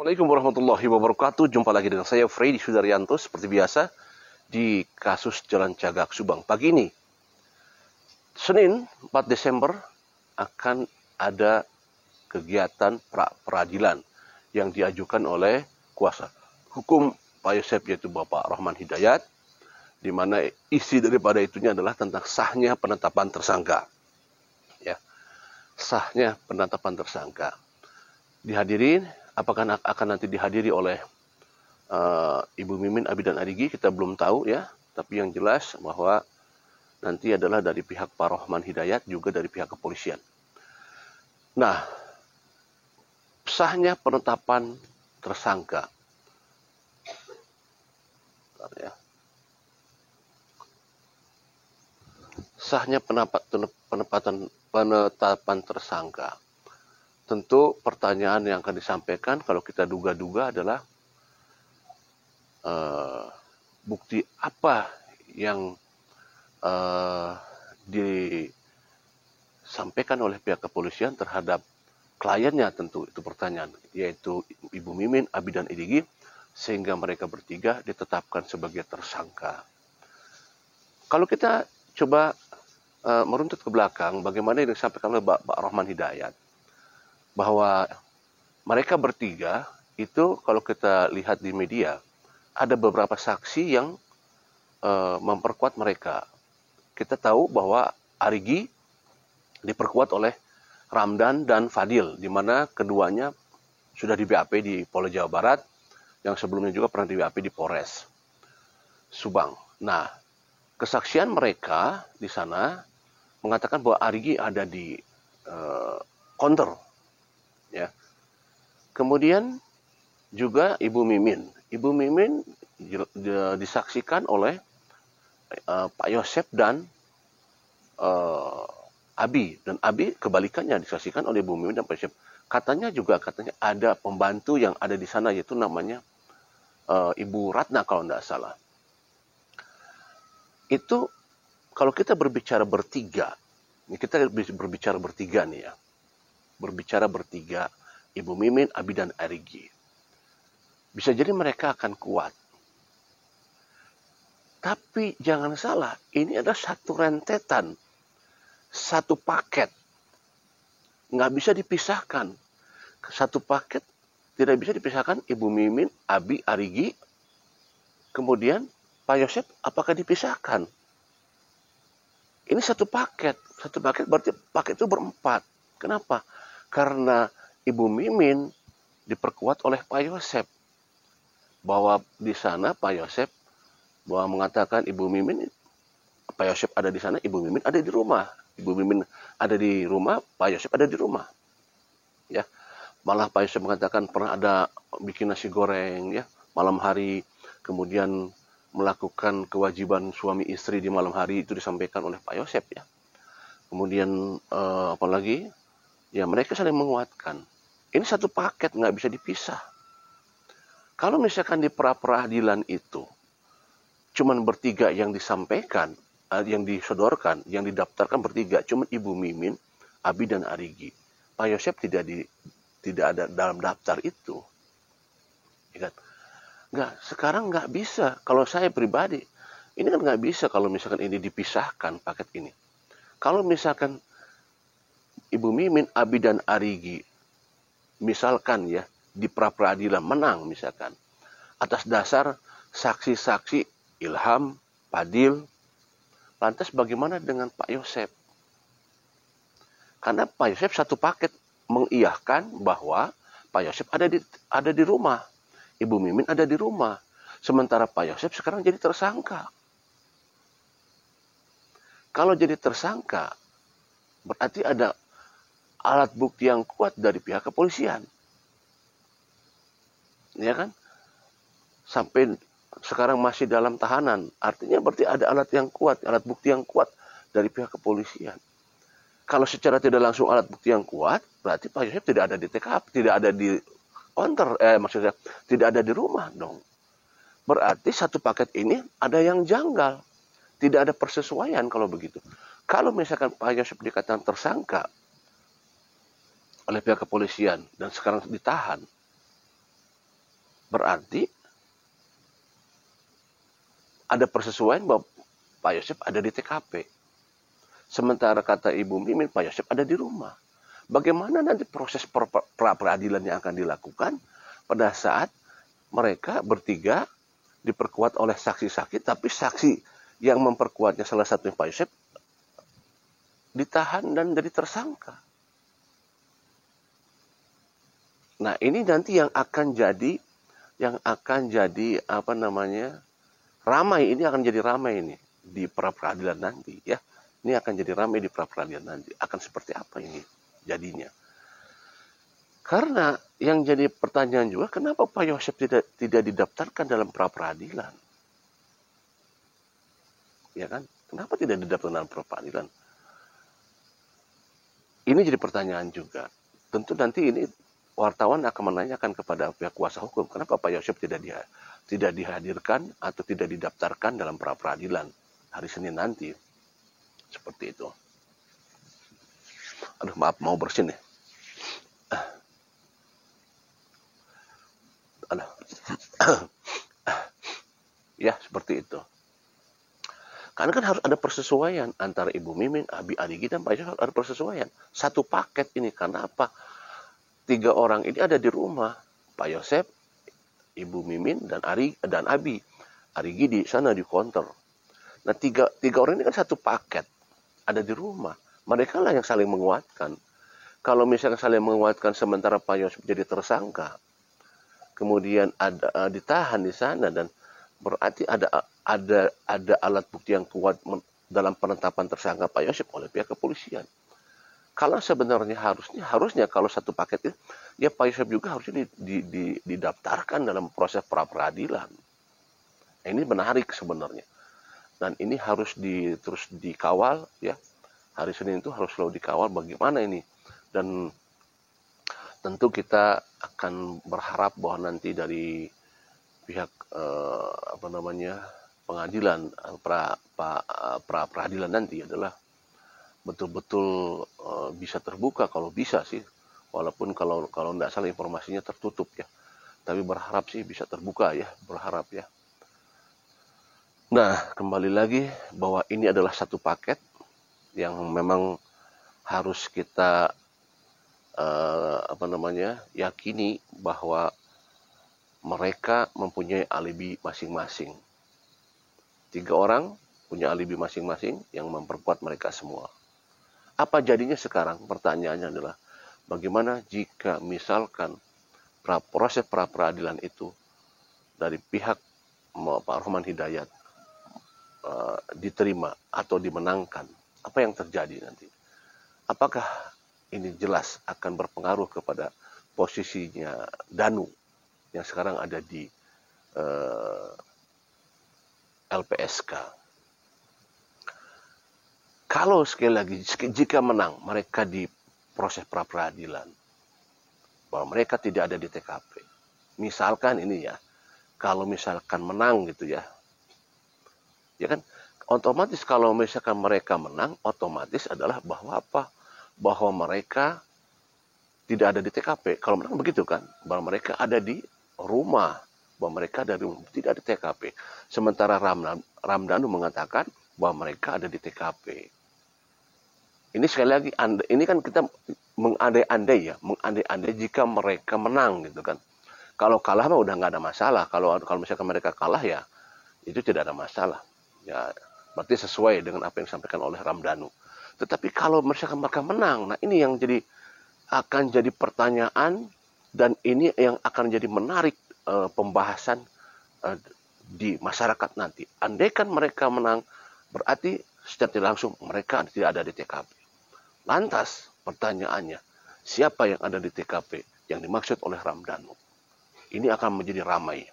Assalamualaikum warahmatullahi wabarakatuh. Jumpa lagi dengan saya Freddy Sudaryanto seperti biasa di kasus Jalan Cagak Subang. Pagi ini, Senin 4 Desember akan ada kegiatan pra-peradilan yang diajukan oleh kuasa hukum Pak Yosep yaitu Bapak Rahman Hidayat, di mana isi daripada itunya adalah tentang sahnya penetapan tersangka. Ya, sahnya penetapan tersangka. Dihadirin, apakah akan nanti dihadiri oleh Ibu Mimin, Abi dan Arigi, kita belum tahu ya. Tapi yang jelas bahwa nanti adalah dari pihak Pak Rahman Hidayat juga dari pihak kepolisian. Nah, sahnya penetapan tersangka. Ya. Sahnya penetapan tersangka. Tentu pertanyaan yang akan disampaikan kalau kita duga-duga adalah bukti apa yang disampaikan oleh pihak kepolisian terhadap kliennya, tentu itu pertanyaan, yaitu Ibu Mimin, Abi dan Idigi, sehingga mereka bertiga ditetapkan sebagai tersangka. Kalau kita coba meruntut ke belakang, bagaimana yang disampaikan oleh Pak Rahman Hidayat, bahwa mereka bertiga itu kalau kita lihat di media ada beberapa saksi yang memperkuat mereka. Kita tahu bahwa Arigi diperkuat oleh Ramdan dan Fadil, di mana keduanya sudah di BAP di Polda Jawa Barat, yang sebelumnya juga pernah di BAP di Polres Subang. Nah, kesaksian mereka di sana mengatakan bahwa Arigi ada di counter. Ya. Kemudian juga Ibu Mimin. Ibu Mimin disaksikan oleh Pak Yosep dan Abi. Dan Abi kebalikannya disaksikan oleh Ibu Mimin dan Pak Yosep. Katanya ada pembantu yang ada di sana, yaitu namanya Ibu Ratna kalau tidak salah. Itu kalau kita berbicara bertiga, kita berbicara bertiga nih ya. Berbicara bertiga, Ibu Mimin, Abi dan Arigi. Bisa jadi mereka akan kuat. Tapi jangan salah, ini adalah satu rentetan, satu paket. Nggak bisa dipisahkan. Satu paket tidak bisa dipisahkan Ibu Mimin, Abi, Arigi, kemudian Pak Yosep, apakah dipisahkan? Ini satu paket. Satu paket berarti paket itu berempat. Kenapa? Karena Ibu Mimin diperkuat oleh Pak Yosep. Bahwa di sana Pak Yosep bahwa mengatakan Ibu Mimin, Pak Yosep ada di sana, Ibu Mimin ada di rumah. Ibu Mimin ada di rumah, Pak Yosep ada di rumah. Ya. Malah Pak Yosep mengatakan pernah ada bikin nasi goreng ya malam hari, kemudian melakukan kewajiban suami istri di malam hari, itu disampaikan oleh Pak Yosep ya. Kemudian apalagi? Ya, mereka saling menguatkan. Ini satu paket, nggak bisa dipisah. Kalau misalkan di pra-peradilan itu, cuman bertiga yang disampaikan, yang disodorkan, yang didaftarkan bertiga, cuman Ibu Mimin, Abi dan Arigi. Pak Yosep tidak ada dalam daftar itu. Ya kan? Sekarang nggak bisa. Kalau saya pribadi, ini kan nggak bisa kalau misalkan ini dipisahkan paket ini. Kalau misalkan Ibu Mimin, Abi dan Arigi misalkan ya di pra-peradilan menang misalkan atas dasar saksi-saksi Ilham, Fadil, lantas bagaimana dengan Pak Yosep? Karena Pak Yosep satu paket mengiyahkan bahwa Pak Yosep ada di rumah, Ibu Mimin ada di rumah, sementara Pak Yosep sekarang jadi tersangka. Kalau jadi tersangka berarti ada alat bukti yang kuat dari pihak kepolisian. Ya kan? Sampai sekarang masih dalam tahanan. Artinya berarti ada alat yang kuat, alat bukti yang kuat dari pihak kepolisian. Kalau secara tidak langsung alat bukti yang kuat, berarti Pak Yosep tidak ada di TKP, tidak ada di counter, maksudnya tidak ada di rumah dong. Berarti satu paket ini ada yang janggal. Tidak ada persesuaian kalau begitu. Kalau misalkan Pak Yosep dikatakan tersangka oleh pihak kepolisian dan sekarang ditahan, berarti ada persesuaian bahwa Pak Yosef ada di TKP. Sementara kata Ibu Mimin, Pak Yosef ada di rumah. Bagaimana nanti proses pra-peradilan yang akan dilakukan pada saat mereka bertiga diperkuat oleh saksi-saksi, tapi saksi yang memperkuatnya salah satunya Pak Yosef ditahan dan jadi tersangka. Nah, ini nanti yang akan jadi ramai, ini akan jadi ramai ini di pra-peradilan nanti ya. Ini akan jadi ramai di pra-peradilan nanti. Akan seperti apa ini jadinya? Karena yang jadi pertanyaan juga, kenapa Pak Yosef tidak didaftarkan dalam pra-peradilan? Ya kan? Kenapa tidak didaftarkan dalam pra-peradilan? Ini jadi pertanyaan juga. Tentu nanti ini wartawan akan menanyakan kepada pihak kuasa hukum, kenapa Pak Yosef tidak dihadirkan atau tidak didaftarkan dalam pra-peradilan hari Senin nanti. Seperti itu. Aduh, maaf, mau bersin nih. Aduh. Ya, seperti itu. Karena kan harus ada persesuaian antara Ibu Mimin, Abi Arigi, dan Pak Yosef, ada persesuaian. Satu paket ini, karena apa? 3 orang ini ada di rumah. Pak Yosef, Ibu Mimin, dan Abi. Arigi di sana di kantor. Nah, tiga orang ini kan satu paket. Ada di rumah. Mereka lah yang saling menguatkan. Kalau misalnya saling menguatkan sementara Pak Yosef jadi tersangka, kemudian ada ditahan di sana, dan berarti ada alat bukti yang kuat dalam penetapan tersangka Pak Yosef oleh pihak kepolisian. Kalau sebenarnya harusnya kalau satu paket itu, ya Pak Yosef juga harusnya didaftarkan dalam proses pra-peradilan. Ini menarik sebenarnya. Dan ini harus terus dikawal ya. Hari Senin itu harus selalu dikawal bagaimana ini. Dan tentu kita akan berharap bahwa nanti dari pihak pengadilan pra-peradilan nanti adalah betul-betul bisa terbuka, kalau bisa sih, walaupun kalau tidak salah informasinya tertutup ya, tapi berharap sih bisa terbuka ya, berharap ya. Nah, kembali lagi bahwa ini adalah satu paket yang memang harus kita yakini bahwa mereka mempunyai alibi masing-masing. 3 orang punya alibi masing-masing yang memperkuat mereka semua. Apa jadinya sekarang? Pertanyaannya adalah bagaimana jika misalkan proses pra-peradilan itu dari pihak Pak Rohman Hidayat diterima atau dimenangkan? Apa yang terjadi nanti? Apakah ini jelas akan berpengaruh kepada posisinya Danu yang sekarang ada di LPSK? Kalau sekali lagi, jika menang mereka di proses pra-peradilan, bahwa mereka tidak ada di TKP. Misalkan ini ya, kalau misalkan menang gitu ya, ya kan, otomatis kalau misalkan mereka menang, otomatis adalah bahwa apa? Bahwa mereka tidak ada di TKP. Kalau menang begitu kan, bahwa mereka ada di rumah, bahwa mereka ada di rumah, tidak ada TKP. Sementara Ramdhanu mengatakan bahwa mereka ada di TKP. Ini sekali lagi, ini kan kita mengandai-andai ya, mengandai-andai jika mereka menang gitu kan. Kalau kalah mah udah nggak ada masalah. Kalau misalkan mereka kalah ya, itu tidak ada masalah. Ya, berarti sesuai dengan apa yang disampaikan oleh Ramdhanu. Tetapi kalau misalkan mereka menang, nah ini yang akan jadi pertanyaan, dan ini yang akan jadi menarik pembahasan di masyarakat nanti. Andaikan mereka menang, berarti secara langsung mereka tidak ada di TKP. Lantas pertanyaannya, siapa yang ada di TKP yang dimaksud oleh Ramdhanu? Ini akan menjadi ramai.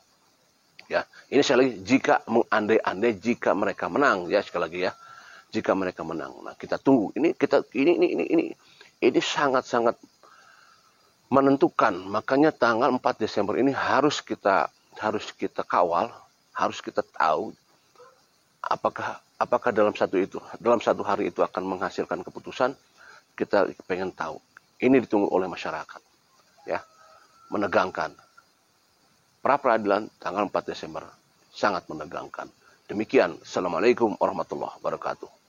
Ya, ini sekali lagi jika mengandai-andai jika mereka menang ya, sekali lagi ya. Jika mereka menang. Nah, kita tunggu. Ini sangat-sangat menentukan. Makanya tanggal 4 Desember ini harus kita kawal, harus kita tahu apakah dalam satu hari itu akan menghasilkan keputusan. Kita pengen tahu. Ini ditunggu oleh masyarakat. Ya. Menegangkan. pra peradilan tanggal 4 Desember sangat menegangkan. Demikian, Assalamualaikum warahmatullahi wabarakatuh.